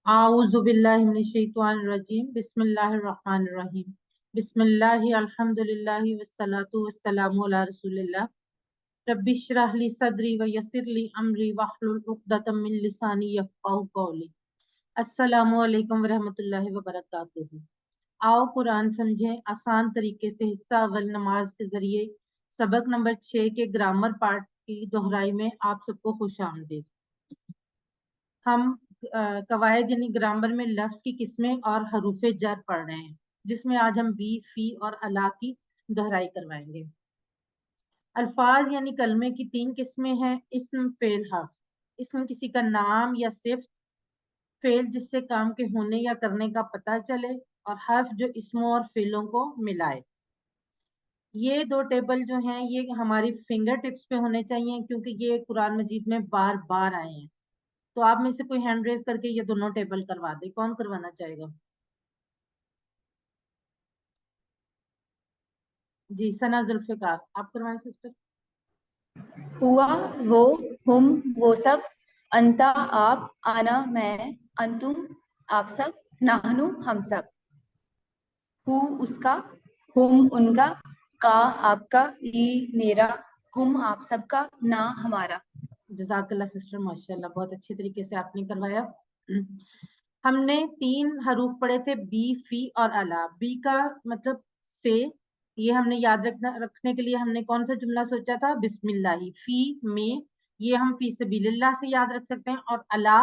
आऊज़ु बिल्लाहि मिनश शैतानिर रजीम बिस्मिल्लाहिर रहमानिर रहीम बिस्मिल्लाहि अल्हम्दुलिल्लाहि वस्सलातु वस्सलामु अला रसूलिल्लाह रब्बि इश्रह ली सदरी व यस्सिर ली अमरी वहलुल उक़दतम मिन लिसानी यफ़क़हू क़ौली। अस्सलामु अलैकुम व रहमतुल्लाहि व बरकातुहू। आओ कुरान समझें आसान तरीके से। हिस्सा अव्वल नमाज के जरिए सबक नंबर 6 के ग्रामर पार्ट की दोहराई में आप सबको खुश आमदीद। हम कवायद यानी ग्रामर में लफ्ज की किस्में और हरूफे जर पढ़ रहे हैं, जिसमें आज हम बी, फी और अला की दोहराई करवाएंगे। अल्फाज यानी कलमे की 3 किस्में हैं, इस्म, फेल, हर्फ। इस्म किसी का नाम या सिफ्त, फेल जिससे काम के होने या करने का पता चले, और हर्फ जो इसमों और फेलों को मिलाए। ये दो टेबल जो हैं ये हमारी फिंगर टिप्स पे होने चाहिए, क्योंकि ये कुरान मजीद में बार बार आए हैं। तो आप में से कोई हैंड रेज करके ये दोनों टेबल करवा दे। कौन करवाना चाहेगा? जी, सना जुल्फिकार, आप करवाएं सिस्टर। हुआ वो, हुम वो सब, अंता आप, आना मैं, अंतुम आप सब, नाहनु हम सब। हु उसका, हुम उनका, का आपका, ई मेरा, कुम आप सबका, ना हमारा। जज़ाकल्लाह सिस्टर, माशाल्लाह बहुत अच्छी तरीके से आपने करवाया। हमने 3 हरूफ पढ़े थे, बी, फी और अला। बी का मतलब से, ये हमने याद रखने के लिए हमने कौन सा जुमला सोचा था? बिस्मिल्लाही। फी में ये हम फी सबीलिल्लाह से याद रख सकते हैं, और अला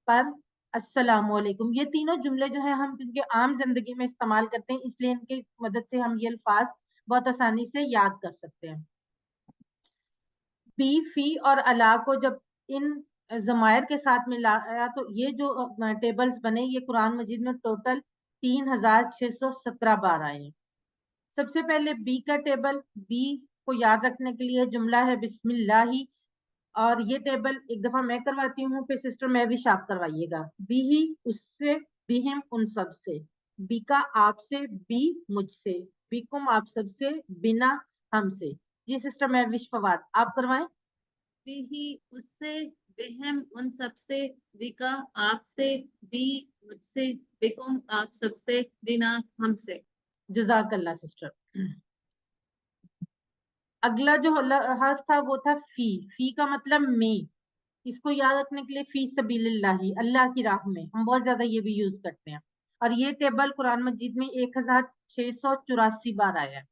पर अस्सलामु अलैकुम। ये तीनों जुमले जो हैं हम क्योंकि आम जिंदगी में इस्तेमाल करते हैं, इसलिए इनकी मदद से हम ये अल्फाज बहुत आसानी से याद कर सकते हैं। बी, फी और अला को जब इन जमायर के साथ मिलाया तो ये जो टेबल्स बने, ये कुरान मजीद में टोटल 3617 बार आए हैं। सबसे पहले बी का टेबल। बी को याद रखने के लिए जुमला है बिस्मिल्लाही, और ये टेबल एक दफा मैं करवाती हूँ, फिर सिस्टर मैं भी आप करवाइएगा। बी ही उससे, बिहिम उन सब से, बी का आपसे, बी मुझसे, बिकुम आप सबसे, बिना हमसे। जी सिस्टर मैं विश्ववाद, आप करवाएं। ही उससे, बेहम उन सबसे, बिका आपसे, बी मुझसे, बिकुम आप सबसे, बिना हमसे। जज़ाकल्लाह सिस्टर। अगला जो हर्फ था वो था फी। फी का मतलब में। इसको याद रखने के लिए फी सबीलिल्लाही, अल्लाह की राह में, हम बहुत ज्यादा ये भी यूज करते हैं। और ये टेबल कुरान मजीद में 1684 बार आया है।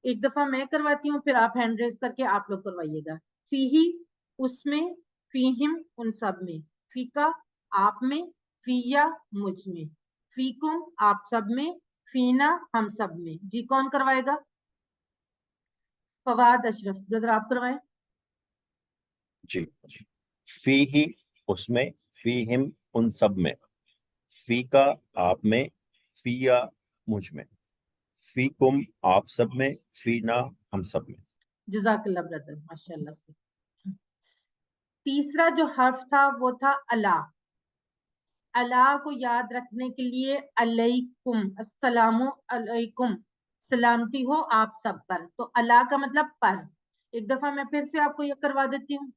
एक दफा मैं करवाती हूँ, फिर आप हैंड रेज करके आप लोग करवाइएगा। फी ही उसमें, फीहिम उन सब में, फीका आप में, फिया मुझ में, फीकुम आप सब में, फीना हम सब में। जी कौन करवाएगा? फवाद अशरफ ब्रदर, आप करवाएं। जी। फी ही उसमें, फी हिम उन सब में, फी का आप में, फिया मुझ में, फी कुम आप सब में, फीना हम सब में। जज़ाकल्लाह ब्रदर, माशाल्लाह से। तीसरा जो हर्फ था वो था अला। अला को याद रखने के लिए अलैकुम, अस्सलामु अलैकुम, सलामती हो आप सब पर। तो अला का मतलब पर। एक दफा मैं फिर से आपको ये करवा देती हूँ।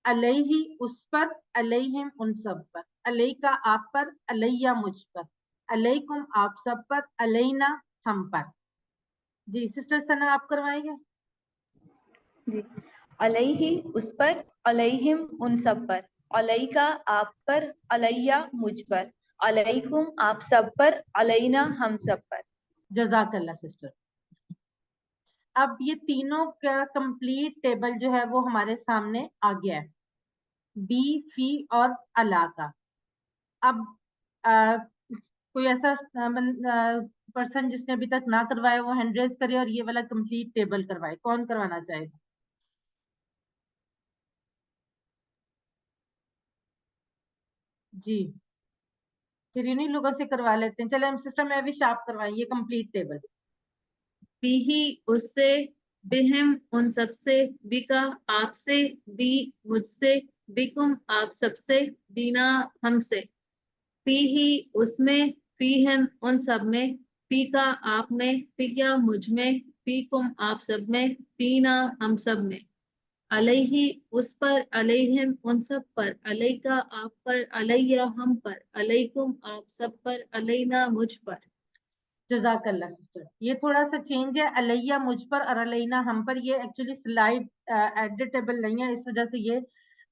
अलैहि उस पर, अलैहिम उन सब पर, अलैका आप पर, अलैया मुझ पर, अलैकुम आप सब पर, अलैना हम पर। जी सिस्टर सना, आप करवाएंगे। जी, अलैहि उस पर, अलैहिम उन सब पर, अलैका आप पर, अलैया मुझ पर, अलैकुम आप सब पर, अलैना हम सब पर। जज़ाकल्लाह सिस्टर। अब ये तीनों का कंप्लीट टेबल जो है वो हमारे सामने आ गया है, बी, फी और अला का। अब कोई ऐसा पर्सन जिसने अभी तक ना करवाया वो हैंड रेज करे और ये वाला कंप्लीट टेबल करवाए। कौन करवाना चाहेगा? जी, फिर इन्हीं लोगों से करवा लेते हैं। चले हम सिस्टर मैं भी शार्प करवाएं ये कंप्लीट टेबल। ही उससे, बिहम उन सबसे, बिका आपसे, बी मुझसे, बिकुम आप सबसे, बिना हमसे। ही उसमें, फीहम उन सब में, फीका आप में, फिया मुझ में, फीकुम आप सब में, फीना हम सब में। अलैहि उस पर, अलैहिम उन सब पर, अलैका आप पर, अलैया हम पर, अलैकुम आप सब पर, अलैना मुझ पर। जजाकल्ला सिस्टर। ये थोड़ा सा चेंज है, अलैया मुझ पर और अलैना हम पर, ये एक्चुअली स्लाइड एडिटेबल नहीं है, इस वजह से ये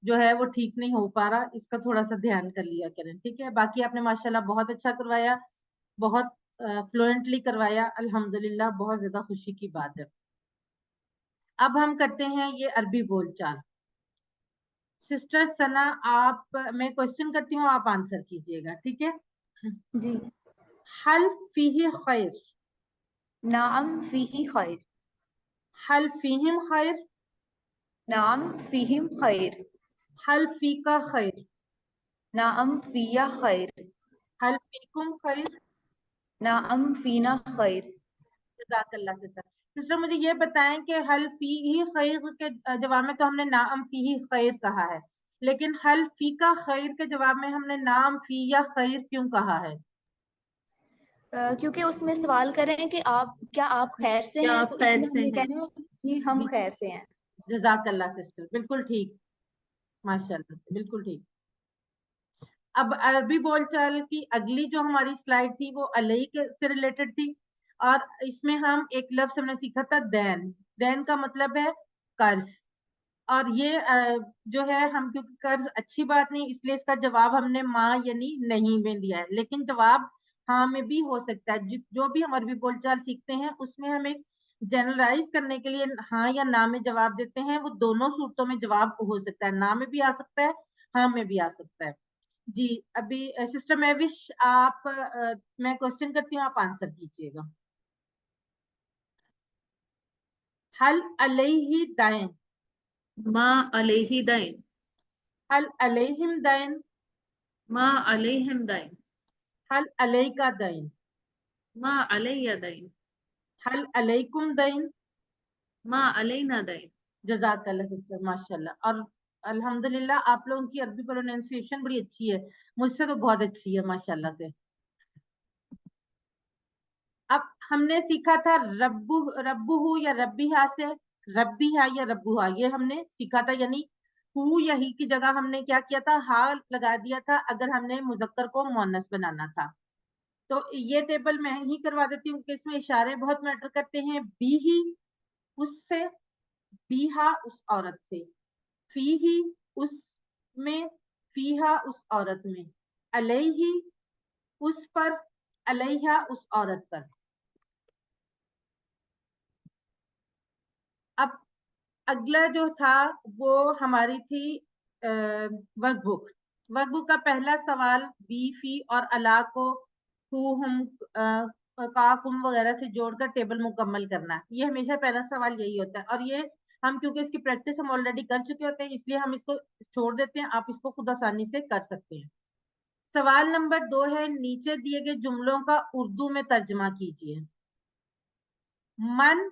जो है वो ठीक नहीं हो पा रहा, इसका थोड़ा सा ध्यान कर लिया करें, ठीक है। बाकी आपने माशाल्लाह बहुत अच्छा करवाया, बहुत फ्लुएंटली करवाया, अल्हम्दुलिल्लाह, बहुत ज्यादा खुशी की बात है। अब हम करते हैं ये अरबी बोलचाल। सिस्टर सना, आप, मैं क्वेश्चन करती हूँ, आप आंसर कीजिएगा, ठीक है। जी। हल फीही खैर, नाम फीही खैर। हल फीहिम खैर, नाम फीहिम खैर। हल फीका खैर, नाम फिया खैर। हल फीकुम खैर। नाम फीना खैर। जज़ाकल्लाह सिस्टर। सिस्टर मुझे ये बताएं कि हल फी ही खैर के जवाब में तो हमने नाम फी ही खैर कहा है, लेकिन हल फी का खैर के जवाब में हमने नाम फी या खैर क्यों कहा है? क्योंकि उसमें सवाल कर रहे हैं कि आप क्या आप खैर से क्या हैं, आप तो खैर इसमें से हमने हैं? कहना है कि हम खैर से हैं। जज़ाकल्लाह सिस्टर, बिल्कुल ठीक, माशाल्लाह, बिल्कुल ठीक। अब अरबी बोलचाल की अगली जो हमारी स्लाइड थी वो अलई के से रिलेटेड थी, और इसमें हम एक लफ्ज हमने सीखा था दैन। दैन का मतलब है कर्ज, और ये जो है हम, क्योंकि कर्ज अच्छी बात नहीं, इसलिए इसका जवाब हमने माँ यानी नहीं में दिया है, लेकिन जवाब हाँ में भी हो सकता है। जो भी हम अरबी बोलचाल सीखते हैं उसमें हम एक जनरलाइज करने के लिए हाँ या ना में जवाब देते हैं, वो दोनों सूरतों में जवाब हो सकता है, ना में भी आ सकता है, हाँ में भी आ सकता है। जी, अभी सिस्टर महविश, आप मैं क्वेश्चन करती हूँ, आप आंसर कीजिएगा। हल अलैहि दैन, मा अलैहि दैन, हल अलैहिम दैन, मा अलैहिम दैन, हल अलैका दैन, मा अलैया दैन, हल अलैकुम दैन। मा अलैना दैन। जज़ाकल्लाह सिस्टर, माशाल्लाह, और अल्हम्दुलिल्लाह आप लोगों की अरबी प्रोनाउंसिएशन बड़ी अच्छी है, मुझसे तो बहुत अच्छी है माशाल्लाह से। अब हमने सीखा था रब्बू, रब्बुहु या रब्बिहा से रब्बिहा या रब्बुहा, ये हमने सीखा था, यानी हु या ही की जगह हमने क्या किया था, हा लगा दिया था अगर हमने मुजक्कर को मुअन्नस बनाना था। तो ये टेबल मैं ही करवा देती हूँ कि इसमें इशारे बहुत मैटर करते हैं। बी ही उससे, बीहा उस औरत से, फी ही उस में, फीहा उस औरत में, अलैहि उस पर, अलैहा उस औरत पर। अब अगला जो था वो हमारी थी वर्कबुक। वर्कबुक का पहला सवाल बी फी और अला को हु हम का कुम वगैरह से जोड़कर टेबल मुकम्मल करना, ये हमेशा पहला सवाल यही होता है, और ये हम क्योंकि इसकी प्रैक्टिस हम ऑलरेडी कर चुके होते हैं इसलिए हम इसको छोड़ देते हैं, आप इसको खुद आसानी से कर सकते हैं। सवाल नंबर 2 है, नीचे दिए गए जुमलों का उर्दू में तर्जमा कीजिए। मन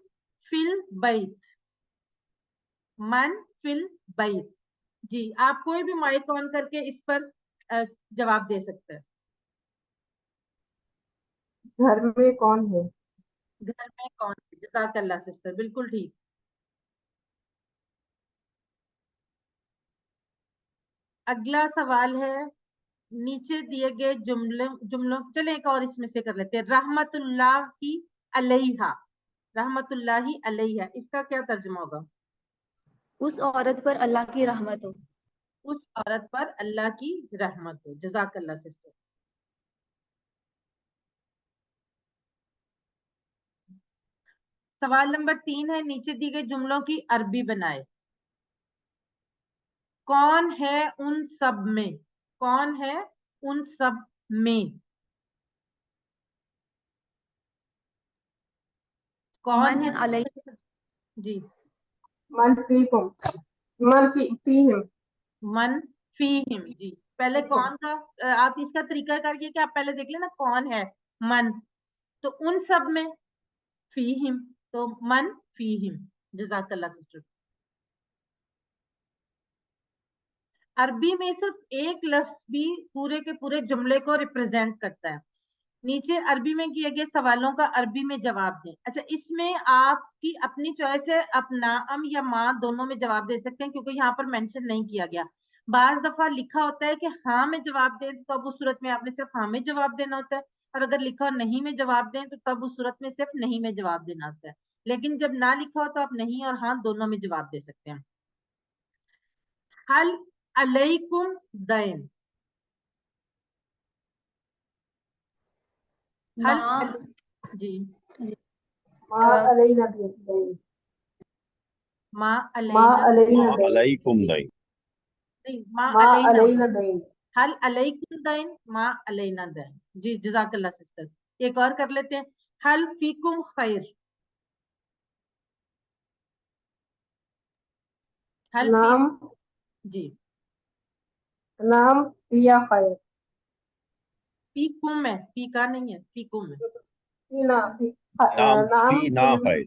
फिल बैत, मन फिल बैत। जी, आप कोई भी माइक ऑन करके इस पर जवाब दे सकते हैं। घर में कौन है? घर में कौन है? जज़ाकल्लाह सिस्टर, बिल्कुल ठीक। अगला सवाल है, नीचे दिए गए जुमले जुमलों, चले एक और इसमें से कर लेते हैं, रहमतुल्लाही अलैहा, रहमतुल्लाही अलैहा, इसका क्या तर्जुमा होगा? उस औरत पर अल्लाह की रहमत हो। उस औरत पर अल्लाह की रहमत हो। जज़ाकल्लाह सिस्टर। सवाल नंबर 3 है, नीचे दी गई जुमलों की अरबी बनाए। कौन है उन सब में, कौन है उन सब में, कौन मन है? अलै जी, मन फीकुम, मन फीहिम। मन फीहिम। जी, पहले कौन का आप इसका तरीका करिए कि आप पहले देख लेना कौन है, मन, तो उन सब में, फीहिम, तो मन फीहिम। जज़ाकल्लाह सिस्टर। अरबी में सिर्फ एक लफ्ज भी पूरे के पूरे जुमले को रिप्रेजेंट करता है, نیچے عربی میں کیے گئے سوالوں کا عربی میں جواب دیں. اچھا اس میں آپ کی اپنی چوائس ہے، آپ نعم یا ماں دونوں میں جواب دے سکتے ہیں کیونکہ یہاں پر مینشن نہیں کیا گیا. بعض دفعہ لکھا ہوتا ہے کہ ہاں میں جواب دیں تو اب اس صورت میں آپ نے صرف ہاں میں جواب دینا ہوتا ہے، اور اگر لکھا ہو نہیں میں جواب دیں تو تب اس صورت میں صرف نہیں میں جواب دینا ہوتا ہے. لیکن جب نہ لکھا ہو تو آپ نہیں اور ہاں دونوں میں جواب دے سکتے ہیں. حل علیکم دین، حل ما جی ما علینا دین، ما ما علینا علینا دین، علیکم دین. نہیں، ما ما علینا علینا دین، حل علیکم دین ما علینا دین. جی جزاک اللہ سسٹر. ایک اور کر لیتے ہیں، حل فیکم خیر، حل نام جی نام فیا خیر، فیکم ہے، فیکا نہیں ہے، فیکم ہے. فینا نام نام فی نا خیر.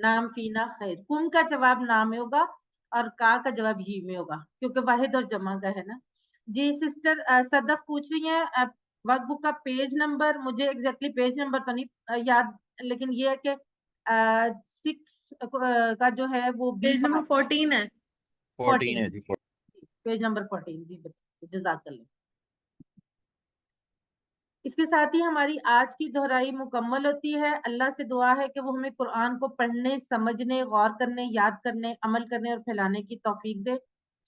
نام فینا خیر، کم کا جواب نام میں ہوگا اور کا جواب ہی میں ہوگا کیونکہ واحد اور جمع کا ہے نا. جی سسٹر صدف پوچھ رہی ہیں ورک بک کا پیج نمبر، مجھے ایگزیکٹلی پیج نمبر تو نہیں یاد، لیکن یہ ہے کہ 6 کا جو ہے وہ پیج نمبر 14 ہے. 14 ہے جی. Page number 14. جی جزاک اللہ. اس کے ساتھ ہی ہماری آج کی دہرائی مکمل ہوتی ہے. اللہ سے دعا ہے کہ وہ ہمیں قرآن کو پڑھنے، سمجھنے، غور کرنے، یاد کرنے، عمل کرنے اور پھیلانے کی توفیق دے.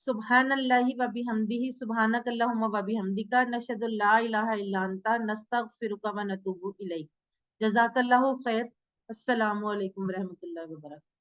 سبحان اللہ و بحمدہ، سبحانک اللہم و بحمدک، نشہد لا الہ الا انت، نستغفرک و نتوب الیک. جزاک اللہ خیر. السلام علیکم ورحمۃ اللہ وبرکاتہ.